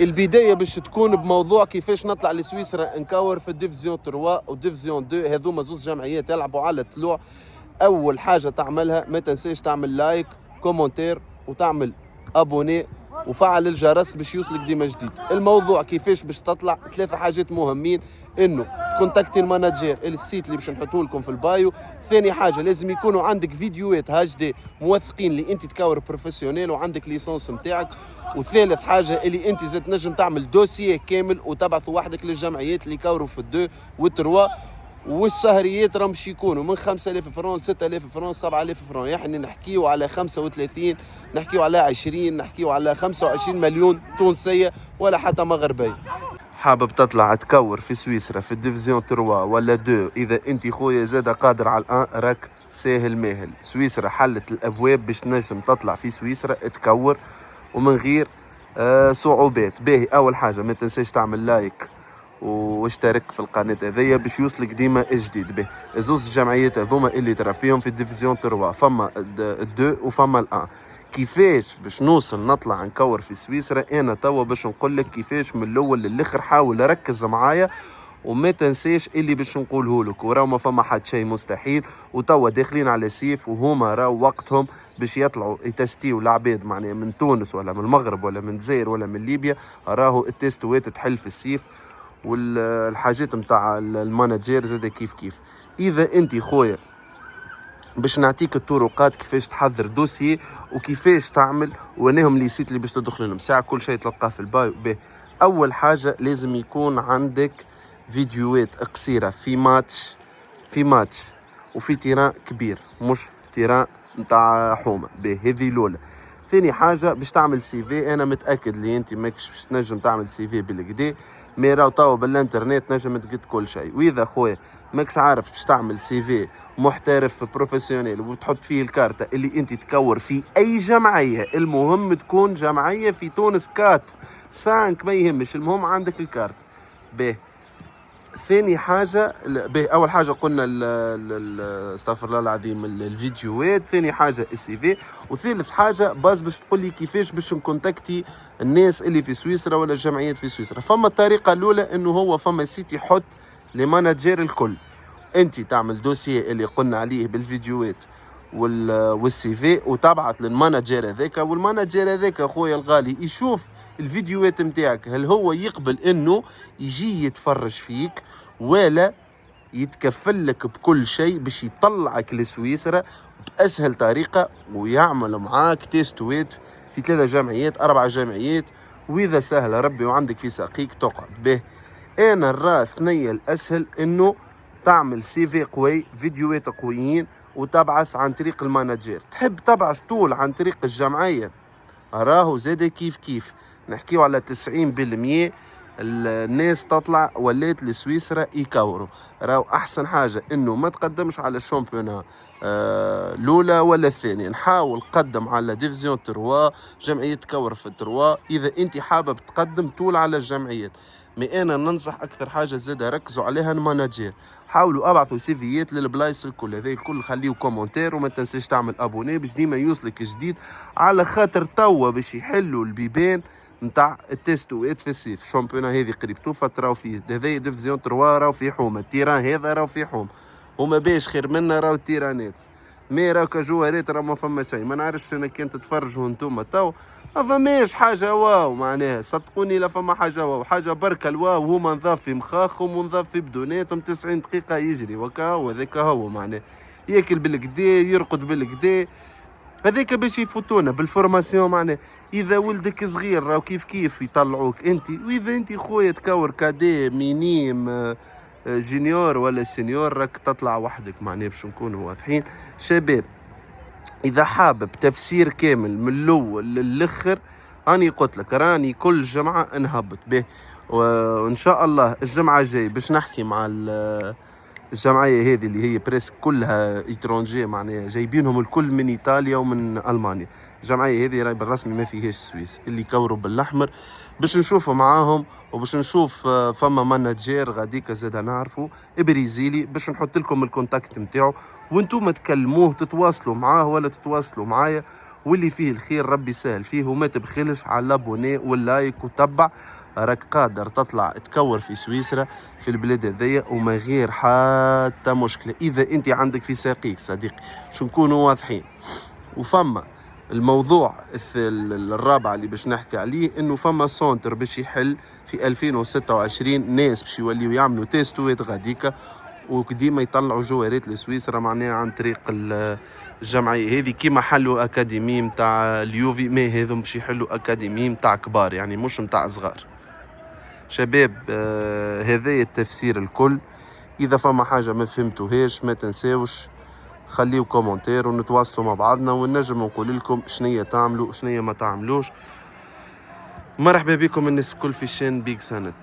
البداية باش تكون بموضوع كيفاش نطلع لسويسرا نكور في الديفزيون 3 وديفزيون 2. هذوما زوز جمعيات يلعبوا على الطلوع. اول حاجة تعملها ما تنساش تعمل لايك كومنتير وتعمل ابوني وفعل الجرس باش يوصلك ديما جديد. الموضوع كيفاش باش تطلع، ثلاثة حاجات مهمين: انه تكونتاكتي المانجير السيت اللي باش نحطه لكم في البايو. ثاني حاجة لازم يكونوا عندك فيديوهات اتش دي موثقين اللي انت تكور بروفيسيونيل وعندك ليسونس نتاعك. وثالث حاجة اللي انت زاد تنجم تعمل دوسييه كامل وتبعثوا وحدك للجمعيات اللي يكوروا في الدو والتروا. والشهريات راهم باش يكونوا من 5000 فرون ل 6000 فرون 7000 فرون. يعني نحكيو على 35، نحكيو على 20، نحكيو على 25 مليون تونسية ولا حتى مغربية. حابب تطلع تكور في سويسرا في الديفزيون 3 ولا 2؟ اذا انت خويا زاد قادر على الان راك ساهل ماهل. سويسرا حلت الابواب باش تنجم تطلع في سويسرا تكور ومن غير صعوبات. باهي، اول حاجة ما تنساش تعمل لايك واشترك في القناة هذيا باش يوصلك ديما جديد. به زوز الجمعيات هذوما اللي ترى فيهم في الديفيزيون 3، فما الدو وفما الان. كيفاش باش نوصل نطلع نكور في سويسرا؟ انا توا باش نقول لك كيفاش من الاول للاخر. حاول ركز معايا وما تنساش اللي باش نقوله لك، وراه ما فما حد شيء مستحيل. وتوا داخلين على سيف وهما راو وقتهم باش يطلعوا يتستيو العباد، معناها من تونس ولا من المغرب ولا من الجزائر ولا من ليبيا. راهو التستوات تحل في السيف والحاجات متاع المانجير زاد كيف كيف. اذا انت خويا باش نعطيك الطرقات كيفاش تحضر دوسي وكيفاش تعمل، وانهم لي سيت اللي باش تدخل لهم ساعه كل شيء تلقاه في البايو. به اول حاجه لازم يكون عندك فيديوهات قصيره في ماتش وفي تيران كبير، مش تيران نتاع حومه. به هذه الاولى. ثاني حاجه باش تعمل سي في، انا متاكد لي انت ماكش باش تنجم تعمل سي في بالكدا، مي راهو توا بالانترنت نجم تقد كل شيء. واذا خويا ماكش عارف باش تعمل سي في محترف بروفيسيونيل وتحط فيه الكارتة اللي انت تكور في اي جمعية، المهم تكون جمعية في تونس كات سانك ما يهمش، المهم عندك الكارت. به ثاني حاجة، أول حاجة قلنا استغفر الله العظيم الفيديوهات. ثاني حاجة السي في. وثالث حاجة باش تقول لي كيفاش باش نكونتاكتي الناس اللي في سويسرا ولا الجمعيات في سويسرا. فما الطريقة الأولى إنه هو فما سيت يحط لي مانجير الكل. أنت تعمل دوسية اللي قلنا عليه بالفيديوهات والسي في وتبعث للمانجير هذاك، والمانجير هذاك اخويا الغالي يشوف الفيديوهات نتاعك، هل هو يقبل انه يجي يتفرج فيك ولا يتكفل لك بكل شيء باش يطلعك لسويسرا باسهل طريقه ويعمل معاك تيستويت في 3 جمعيات 4 جمعيات. واذا سهل ربي وعندك في ساقيك تقعد. به انا نرى ثنية الاسهل انه تعمل سي في قوي، فيديوهات قويين، وتبعث عن طريق المانجير. تحب تبعث طول عن طريق الجمعية، راهو زاد كيف كيف نحكيو على 90% الناس تطلع ولات لسويسرا يكوروا. راهو احسن حاجة انه ما تقدمش على الشامبيونا الاولى ولا الثانية، نحاول قدم على ديفزيون 3 جمعية تكور في 3 اذا انت حابب تقدم طول على الجمعيات. مي انا ننصح اكثر حاجه زاده ركزوا عليها المانجير. حاولوا ابعثوا سيفيات للبلايص الكل، هذا الكل خليه كومنتير وما تنساش تعمل ابوني باش ديما يوصلك جديد، على خاطر توا باش يحلوا البيبان نتاع التيستوات في الصيف. شامبيونا هذه قريب توفت راهو فيه، هذا ديفيزيون 3 راهو في حومه، التيران هذا راهو في حومه، وما باش خير منا راهو التيرانات. مي راهو كجوهرات راه ما فما شيء. ما نعرفش انا كان تتفرجوا انتوما تو ما فماش حاجه واو، معناها صدقوني لا فما حاجه واو، حاجه بركه الواو هما نضاف في مخاخهم ونضاف في بدوناتهم 90 دقيقه يجري وكا هو هذاك هو معناه ياكل بالكدا يرقد بالكدا. هذاك باش يفوتونا بالفورماسيون معناه. اذا ولدك صغير راهو كيف كيف يطلعوك انت، واذا انت خويا تكور كادي مينيم جونيور ولا سينيور راك تطلع وحدك معناه باش نكونوا واضحين. شباب اذا حابب تفسير كامل من الاول للاخر راني قلت لك راني كل جمعه نهبط به، وان شاء الله الجمعه الجاي باش نحكي مع الجمعيه هذه اللي هي بريسك كلها ايترونجي، معناها جايبينهم الكل من ايطاليا ومن المانيا. الجمعيه هذه راهي بالرسمي ما فيهاش السويس اللي كوروا بالاحمر، باش نشوفوا معاهم وباش نشوف فما مانجير غاديكا زاد نعرفوا بريزيلي باش نحط لكم الكونتاكت نتاعو وانتم تكلموه تتواصلوا معاه ولا تتواصلوا معايا. واللي فيه الخير ربي سهل فيه وما تبخلش على الابوني واللايك وتبع. راك قادر تطلع تكور في سويسرا في البلاد هذيا وما غير حتى مشكله اذا انت عندك في ساقيك صديقي، باش نكونوا واضحين. وفما الموضوع الرابع اللي باش نحكي عليه، انه فما سونتر باش يحل في 2026 ناس باش يوليو يعملوا تيستوات غاديكا وديما يطلعوا جوارات لسويسرا معناها عن طريق الجمعيه هذه، كيما حلوا اكاديمي متاع اليوفي، ما هذم باش يحلوا اكاديمي متاع كبار يعني مش متاع صغار. شباب هذا التفسير الكل. اذا فما حاجه ما فهمتوهاش ما تنساوش خليو كومنتير ونتواصلوا مع بعضنا ونجم نقول لكم شنية تعملوا وشنية ما تعملوش. مرحبا بكم الناس الكل في شين بيك ساند.